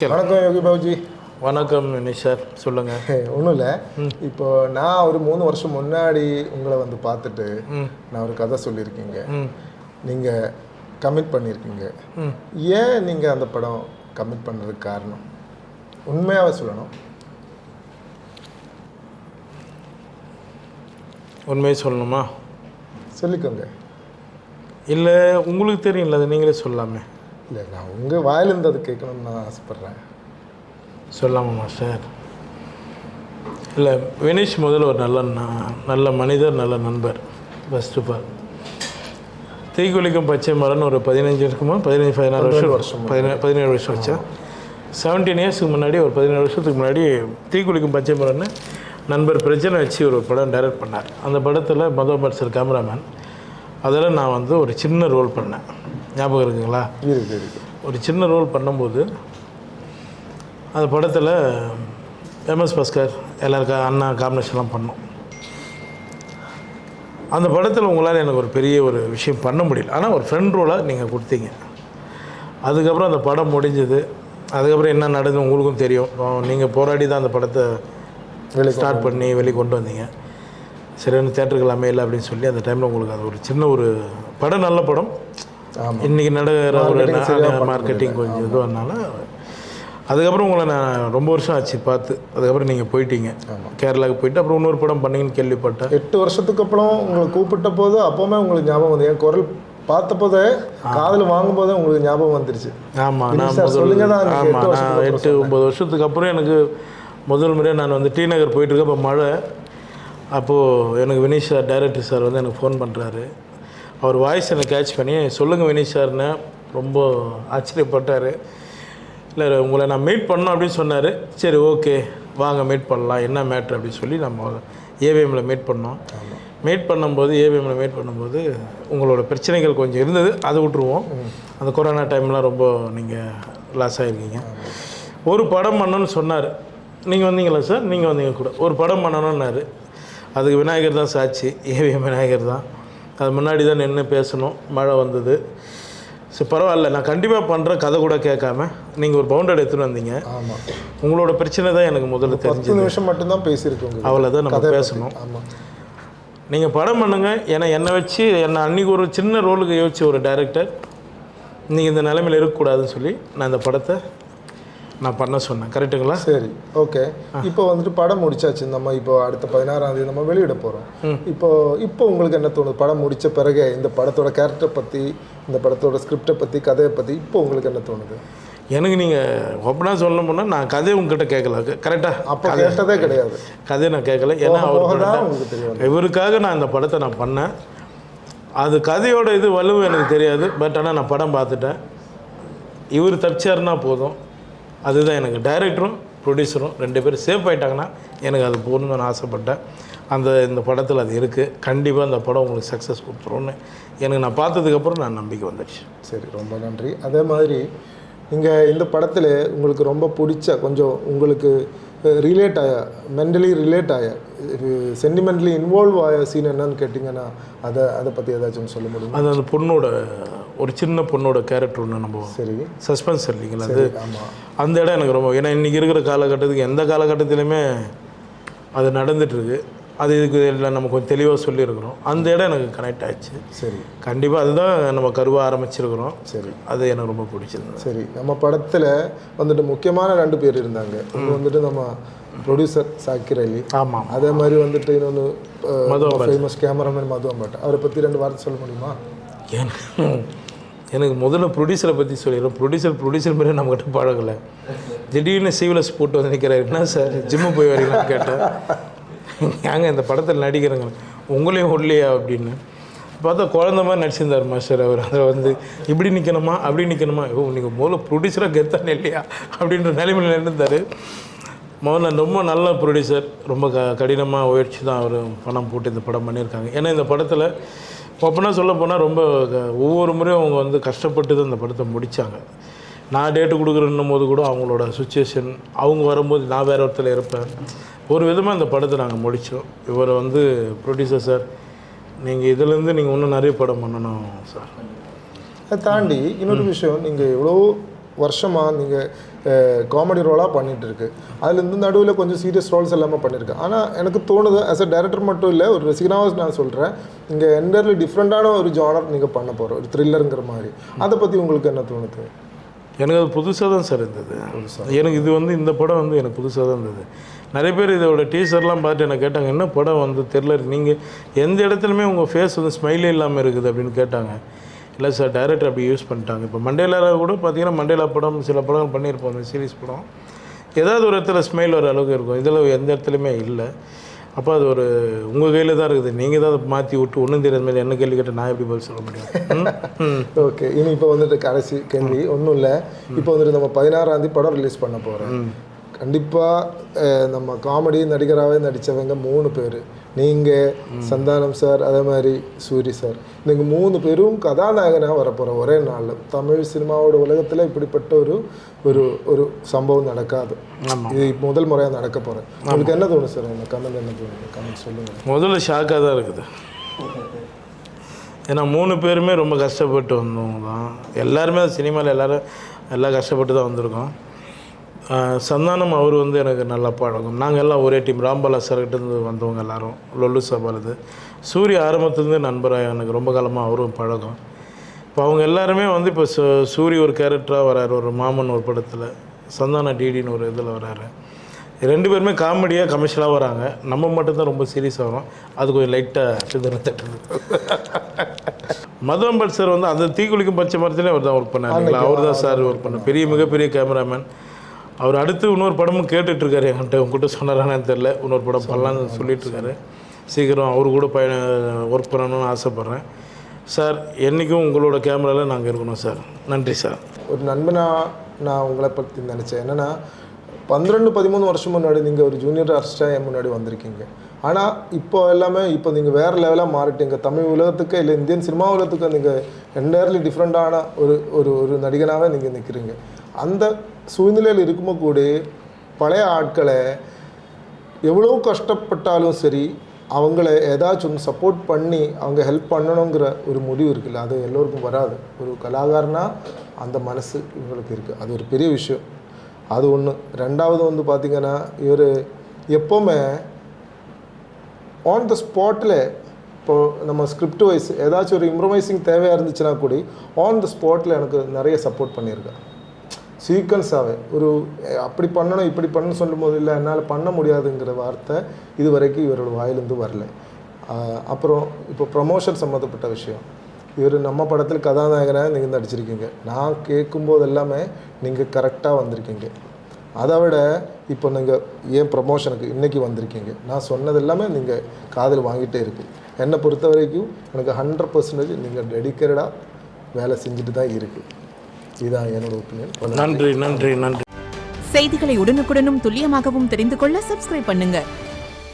வணக்கம் யோகி பாபுஜி. வணக்கம் வினேஷ் சார், சொல்லுங்கள். ஒன்றும் இல்லை, இப்போ நான் ஒரு 3 வருஷம் முன்னாடி உங்களை வந்து பார்த்துட்டு நான் ஒரு கதை சொல்லியிருக்கீங்க. நீங்கள் கமிட் பண்ணியிருக்கீங்க. ஏன் நீங்கள் அந்த படம் கமிட் பண்ணுறதுக்கு காரணம் உண்மையாகவே சொல்லணும்? உண்மையை சொல்லணுமா? சொல்லிக்கோங்க. இல்லை உங்களுக்கு தெரியும்ல, அதை நீங்களே சொல்லாமே. இல்லை, நான் உங்கள் வாயிலிருந்து அது கேட்கணும்னு நான் ஆசைப்பட்றேன். சொல்லாமா சார்? இல்லை, வினேஷ் முதல்ல ஒரு நல்ல மனிதர், நல்ல நண்பர். ஃபஸ்ட் ஆஃப் ஆல் தீக்குளிக்கும் பச்சை மரம்னு ஒரு 15 இருக்குமா, 16 வருஷம் 17 வருஷம் வச்சா, 17 இயர்ஸுக்கு முன்னாடி, ஒரு 17 வருஷத்துக்கு முன்னாடி தீக்குளிக்கும் பச்சை மரம்னு நண்பர் பிரச்சனை வச்சு ஒரு படம் டைரக்ட் பண்ணார். அந்த படத்தில் மதோபர் சார் கேமராமேன். அதில் நான் வந்து ஒரு சின்ன ரோல் பண்ணேன். ஞாபகம் இருக்குங்களா? ஒரு சின்ன ரோல் பண்ணும்போது அந்த படத்தில் எம்எஸ் பாஸ்கர் எல்லாருக்கும் அண்ணா காம்பினேஷன்லாம் பண்ணோம். அந்த படத்தில் உங்களால் எனக்கு ஒரு பெரிய ஒரு விஷயம் பண்ண முடியல. ஆனால் ஒரு ஃப்ரெண்ட் ரோலாக நீங்கள் கொடுத்தீங்க. அதுக்கப்புறம் அந்த படம் முடிஞ்சது. அதுக்கப்புறம் என்ன நடந்தது உங்களுக்கும் தெரியும். நீங்கள் போராடி தான் அந்த படத்தை ஸ்டார்ட் பண்ணி வெளியே கொண்டு வந்தீங்க. சரியான தேட்டருக்கு அமையலை அப்படின்னு சொல்லி அந்த டைமில் உங்களுக்கு அது ஒரு சின்ன ஒரு படம், நல்ல படம். இன்றைக்கி நடக்கிற ஒரு மார்க்கெட்டிங் கொஞ்சம் இதுவானால அதுக்கப்புறம் உங்களை நான் ரொம்ப வருஷம் ஆச்சு பார்த்து. அதுக்கப்புறம் நீங்கள் போயிட்டீங்க கேரளாவுக்கு போயிட்டு, அப்புறம் இன்னொரு படம் பண்ணீங்கன்னு கேள்விப்பட்டேன். 8 வருஷத்துக்கு அப்புறம் உங்களை கூப்பிட்ட போது அப்போவுமே உங்களுக்கு ஞாபகம் வந்து, என் குரல் பார்த்த போதே காதில் வாங்கும் போதே உங்களுக்கு ஞாபகம் வந்துருச்சு. ஆமாம், நான் 8-9 வருஷத்துக்கு அப்புறம் எனக்கு முதல் முறையாக நான் வந்து டி நகர் போயிட்டுருக்கேன். இப்போ மழை. அப்போது எனக்கு வினீஷ் சார், டைரக்டர் சார் வந்து எனக்கு ஃபோன் பண்ணுறாரு. அவர் வாய்ஸ் எனக்கு கேட்ச் பண்ணி, சொல்லுங்கள் வினீஷ் சார்னு ரொம்ப ஆச்சரியப்பட்டார். இல்லை, உங்களை நான் மீட் பண்ணோம் அப்படின்னு சொன்னார். சரி, ஓகே வாங்க மீட் பண்ணலாம், என்ன மேட்ரு அப்படின்னு சொல்லி நம்ம ஏவிஎம்மில் மீட் பண்ணோம். ஏவிஎம்மில் மீட் பண்ணும்போது உங்களோட பிரச்சனைகள் கொஞ்சம் இருந்தது, அதை விட்டுருவோம். அந்த கொரோனா டைம்லாம் ரொம்ப நீங்கள் லாஸ் ஆகிருக்கீங்க. ஒரு படம் பண்ணணும்னு சொன்னார். நீங்கள் வந்தீங்களா சார்? நீங்கள் வந்தீங்க கூட. ஒரு படம் பண்ணணுன்னாரு. அதுக்கு விநாயகர் தான் சாட்சி. ஏவிஎம் விநாயகர் தான். அது முன்னாடி தான் நின்று பேசணும். மழை வந்தது. சரி, பரவாயில்ல, நான் கண்டிப்பாக பண்ணுறேன், கதை கூட கேட்காம. நீங்கள் ஒரு பவுண்டட் எடுத்துகிட்டு வந்தீங்க. ஆமாம், உங்களோட பிரச்சனை தான் எனக்கு முதல்ல தெரிஞ்சு. 10 நிமிஷம் மட்டும்தான் பேசியிருக்கோங்க. அவ்வளோதான் நம்ம பேசணும். ஆமாம், நீங்கள் படம் பண்ணுங்கள். ஏன்னா என்னை வச்சு, என்னை அன்றைக்கி ஒரு சின்ன ரோலுக்கு யோசிச்சு ஒரு டைரக்டர், நீங்கள் இந்த நிலைமையில் இருக்கக்கூடாதுன்னு சொல்லி நான் இந்த படத்தை நான் பண்ண சொன்னேன். கரெக்டுங்களா? சரி, ஓகே. இப்போ வந்துட்டு படம் முடிச்சாச்சு. நம்ம இப்போ அடுத்த 16ஆம் தேதி நம்ம வெளியிட போகிறோம். இப்போ உங்களுக்கு என்ன தோணுது? படம் முடித்த பிறகு இந்த படத்தோட கேரக்டரை பற்றி, இந்த படத்தோட ஸ்கிரிப்டை பற்றி, கதையை பற்றி இப்போ உங்களுக்கு என்ன தோணுது? எனக்கு நீங்கள் ஓப்பனாக சொல்ல போனால், நான் கதையை உங்ககிட்ட கேட்கல. கரெக்டாக அப்போ கேட்டதே கிடையாது. கதையை நான் கேட்கல. ஏன்னா உங்களுக்கு தெரியும், இவருக்காக நான் இந்த படத்தை நான் பண்ணேன். அது கதையோட இது வலுவு எனக்கு தெரியாது. பட் ஆனால் நான் படம் பார்த்துட்டேன். இவர் தப்பிச்சாருன்னா போதும். அதுதான் எனக்கு. டைரக்டரும் ப்ரொடியூசரும் 2 பேரும் சேஃப் ஆகிட்டாங்கன்னா எனக்கு அது போகணுன்னு நான் ஆசைப்பட்டேன். இந்த படத்தில் அது இருக்குது. கண்டிப்பாக அந்த படம் உங்களுக்கு சக்ஸஸ் கொடுத்துருவோன்னு எனக்கு நான் பார்த்ததுக்கப்புறம் நான் நம்பிக்கை வந்துடுச்சு. சரி, ரொம்ப நன்றி. அதே மாதிரி நீங்கள் இந்த படத்தில் உங்களுக்கு ரொம்ப பிடிச்ச, கொஞ்சம் உங்களுக்கு ரிலேட் ஆக, மென்டலி ரிலேட் ஆக, சென்டிமெண்ட்லி இன்வால்வ் ஆக சீன் என்னன்னு கேட்டிங்கன்னா அதை பற்றி ஏதாச்சும் சொல்ல முடியும்? அது அந்த பொண்ணோட, ஒரு சின்ன பொண்ணோட கேரக்டர் ஒன்று நம்ம. சரி, சஸ்பென்ஸ் இல்லைங்களா அது? ஆமாம், அந்த இடம் எனக்கு ரொம்ப. ஏன்னா இன்றைக்கி இருக்கிற காலகட்டத்துக்கு எந்த காலகட்டத்திலையுமே அது நடந்துகிட்ருக்கு. அது இதுக்கு இல்லை நம்ம கொஞ்சம் தெளிவாக சொல்லியிருக்கிறோம். அந்த இடம் எனக்கு கனெக்ட் ஆகிடுச்சு. சரி, கண்டிப்பாக அதுதான் நம்ம கருவாக ஆரம்பிச்சிருக்கிறோம். சரி, அது எனக்கு ரொம்ப பிடிச்சிருந்தது. சரி, நம்ம படத்தில் வந்துட்டு முக்கியமான 2 பேர் இருந்தாங்க. ஒன்று வந்துட்டு நம்ம ப்ரொடியூசர் சாக்கிர் அலி. ஆமாம். அதே மாதிரி வந்துட்டு இன்னொன்று ஃபேமஸ் கேமராமேன் மது அம்பாட். அவரை பற்றி 2 வார்த்தை சொல்ல முடியுமா? எனக்கு முதல்ல ப்ரொடியூசரை பற்றி சொல்லிடுறோம். ப்ரொடியூசர் மாதிரி நம்மகிட்ட பழகலை. திடீர்னு சிவிலஸ் போட்டு வந்து நிற்கிறார். என்ன சார் ஜிம்மு போய் வரீங்களான்னு கேட்டேன். ஏங்க இந்த படத்தில் நடிக்கிறேங்க, உங்களையும் விடலையா அப்படின்னு பார்த்தா குழந்த மாதிரி நடிச்சிருந்தார் மாஸ்டர். அவர் அதில் வந்து இப்படி நிற்கணுமா, அப்படி நிற்கணுமா, நீங்கள் முதல்ல ப்ரொடியூசராக கெத்தானே இல்லையா அப்படின்ற நிலைமையில் இருந்தார். முதல்ல ரொம்ப நல்ல ப்ரொடியூசர். ரொம்ப கடினமாக உயர்ச்சி தான் அவர் பணம் போட்டு இந்த படம் பண்ணியிருக்காங்க. ஏன்னா இந்த படத்தில் ஓப்பனாக சொல்ல போனால் ரொம்ப ஒவ்வொரு முறையும் அவங்க வந்து கஷ்டப்பட்டு தான் இந்த படத்தை முடித்தாங்க. நான் டேட்டு கொடுக்குறன்னும் போது கூட அவங்களோட சுச்சுவேஷன், அவங்க வரும்போது நான் வேறு ஒருத்தர் இருப்பேன். ஒரு விதமாக இந்த படத்தை நாங்கள் முடித்தோம். இவரை வந்து ப்ரொடியூசர் சார், நீங்கள் இதிலேருந்து நீங்கள் இன்னும் நிறைய படம் பண்ணணும் சார். அதை தாண்டி இன்னொரு விஷயம், நீங்கள் எவ்வளோ வருஷமாக நீங்கள் காமெடி ரோலாக பண்ணிகிட்டு இருக்கு. அதுலேருந்து நடுவில் கொஞ்சம் சீரியஸ் ரோல்ஸ் எல்லாமே பண்ணியிருக்கேன். ஆனால் எனக்கு தோணுது ஆஸ் அ டைரக்டர் மட்டும் இல்லை, ஒரு ரசிகனாக நான் சொல்கிறேன், இங்கே என்டர்லி டிஃப்ரெண்ட்டான ஒரு ஜானர் நீங்கள் பண்ண போகிற ஒரு த்ரில்லருங்கிற மாதிரி. அதை பற்றி உங்களுக்கு என்ன தோணுது? எனக்கு அது புதுசாக தான் சார் இருந்தது. எனக்கு இது வந்து இந்த படம் வந்து எனக்கு புதுசாக தான் இருந்தது. நிறைய பேர் இதோட டீசர்லாம் பார்த்து எனக்கு கேட்டாங்க, என்ன படம் வந்து தெரில, நீங்கள் எந்த இடத்துலையுமே உங்கள் ஃபேஸ் வந்து ஸ்மைலே இல்லாமல் இருக்குது அப்படின்னு கேட்டாங்க. இல்லை சார், டைரக்டர் அப்படி யூஸ் பண்ணிட்டாங்க. இப்போ மண்டேலா கூட பார்த்தீங்கன்னா மண்டேலா படம் சில படங்கள் பண்ணியிருப்போம், அந்த சீரிஸ் படம் ஏதாவது ஒரு இடத்துல ஸ்மைல் வர அளவுக்கு இருக்கும். இதில் எந்த இடத்துலையுமே இல்லை. அப்போ அது ஒரு உங்கள் கையில் தான் இருக்குது. நீங்கள் தான் அதை மாற்றி விட்டு ஒன்றும் தெரியாத மாதிரி என்ன கேள்வி கேட்டால் நான் எப்படி பதில் சொல்ல முடியும்? ஓகே, இனி இப்போ வந்துட்டு கடைசி கேள்வி ஒன்றும் இல்லை. இப்போ வந்துட்டு நம்ம 16ஆம் தேதி படம் ரிலீஸ் பண்ண போகிறோம். கண்டிப்பாக நம்ம காமெடி நடிகராகவே நடித்தவங்க 3 பேர், நீங்கள், சந்தானம் சார், அதே மாதிரி சூரி சார், நீங்கள் 3 பேரும் கதாநாயகனாக வரப்போகிற ஒரே நாள். தமிழ் சினிமாவோட உலகத்தில் இப்படிப்பட்ட ஒரு ஒரு ஒரு சம்பவம் நடக்காது. இது முதல் முறையாக நடக்க போகிறேன். உங்களுக்கு என்ன தோணும் சார்? இந்த கமெண்ட் என்ன தோணுது? கமெண்ட் சொல்லுங்கள். முதல்ல ஷாக்காக தான் இருக்குது. ஏன்னா 3 பேருமே ரொம்ப கஷ்டப்பட்டு வந்தவங்க தான். எல்லாருமே சினிமாவில் எல்லாம் கஷ்டப்பட்டு தான் வந்திருக்கோம். சந்தானம் அவர் வந்து எனக்கு நல்லா பழகும். நாங்கள் எல்லாம் ஒரே டீம். ராம்பாலா சார்கிட்டேருந்து வந்தவங்க எல்லோரும், லொல்லு சபாலது. சூரிய ஆரம்பத்துலேருந்து நண்பராக எனக்கு ரொம்ப காலமாக அவரும் பழகும். இப்போ அவங்க எல்லாருமே வந்து இப்போ சூரிய ஒரு கேரக்டராக வராரு, ஒரு மாமன் ஒரு படத்தில், சந்தான டிடின்னு ஒரு இதில் வராரு. 2 பேருமே காமெடியாக கமர்ஷியலாக வராங்க. நம்ம மட்டும்தான் ரொம்ப சீரியஸாக வரும். அது கொஞ்சம் லைட்டாக தட்டுது. மதுரம்பல் சார் வந்து அந்த தீக்குளிக்கும் பச்சை மரத்துலேயும் அவர் தான் ஒர்க் பண்ணார். அவர் தான் சார் ஒர்க் பண்ணார். மிகப்பெரிய கேமராமேன். அவர் அடுத்து இன்னொரு படமும் கேட்டுட்ருக்காரு என்கிட்ட. உங்ககிட்ட சொன்னாரானு தெரில. இன்னொரு படம் பண்ணலான்னு சொல்லிகிட்ருக்காரு. சீக்கிரம் அவர் கூட ஒர்க் பண்ணணும்னு ஆசைப்பட்றேன். சார், என்றைக்கும் உங்களோட கேமராவில் நாங்கள் இருக்கணும் சார். நன்றி சார். ஒரு நண்பனாக நான் உங்களை பற்றி நினச்சேன். என்னென்னா 12-13 வருஷம் முன்னாடி நீங்கள் ஒரு ஜூனியர் ஆர்டிஸ்டாக என் முன்னாடி வந்திருக்கீங்க. ஆனால் இப்போ எல்லாமே இப்போ நீங்கள் வேறு லெவலாக மாறிட்டீங்க. தமிழ் உலகத்துக்கு இல்லை இந்தியன் சினிமா உலகத்துக்கு நீங்கள் என்டையர்லி டிஃப்ரெண்ட்டான ஒரு ஒரு ஒரு நடிகனாகவே நீங்கள் நிற்கிறீங்க. அந்த சூழ்நிலையில் இருக்கும்போது கூட பழைய ஆட்களை எவ்வளோ கஷ்டப்பட்டாலும் சரி அவங்கள ஏதாச்சும் ஒன்று சப்போர்ட் பண்ணி அவங்க ஹெல்ப் பண்ணணுங்கிற ஒரு முடிவு இருக்குல்ல, அது எல்லோருக்கும் வராது. ஒரு கலாகாரனா அந்த மனசு இவங்களுக்கு இருக்குது. அது ஒரு பெரிய விஷயம். அது ஒன்று. ரெண்டாவது வந்து பார்த்திங்கன்னா, இவர் எப்போவுமே ஆன் த ஸ்பாட்டில், இப்போது நம்ம ஸ்கிரிப்ட் வைஸ் ஏதாச்சும் ஒரு இம்ப்ரவைசிங் தேவையாக இருந்துச்சுன்னா கூட ஆன் த ஸ்பாட்டில் எனக்கு நிறைய சப்போர்ட் பண்ணியிருக்கேன். சீக்வன்ஸாகவே ஒரு அப்படி பண்ணணும் இப்படி பண்ணணும் சொல்லும் போது இல்லை என்னால் பண்ண முடியாதுங்கிற வார்த்தை இது வரைக்கும் இவரோட வாயிலிருந்து வரல. அப்புறம் இப்போ ப்ரமோஷன் சம்மந்தப்பட்ட விஷயம், இவர் நம்ம படத்தில் கதாநாயகனாக நீங்கள் நடிச்சிருக்கீங்க. நான் கேட்கும்போது எல்லாமே நீங்கள் கரெக்டாக வந்திருக்கீங்க. அதை விட இப்போ நீங்கள் ஏன் ப்ரமோஷனுக்கு இன்றைக்கி வந்திருக்கீங்க, நான் சொன்னது எல்லாமே நீங்கள் காதில் வாங்கிட்டே இருக்குது. என்னை பொறுத்த வரைக்கும் எனக்கு 100% நீங்கள் டெடிக்கேட்டடாக வேலை செஞ்சுட்டு தான் இருக்குது. இதுதான் என்னோட ஒப்பீனியன். நன்றி. செய்திகளை உடனுக்குடனும் துல்லியமாகவும் தெரிந்து கொள்ள சப்ஸ்கிரைப் பண்ணுங்க.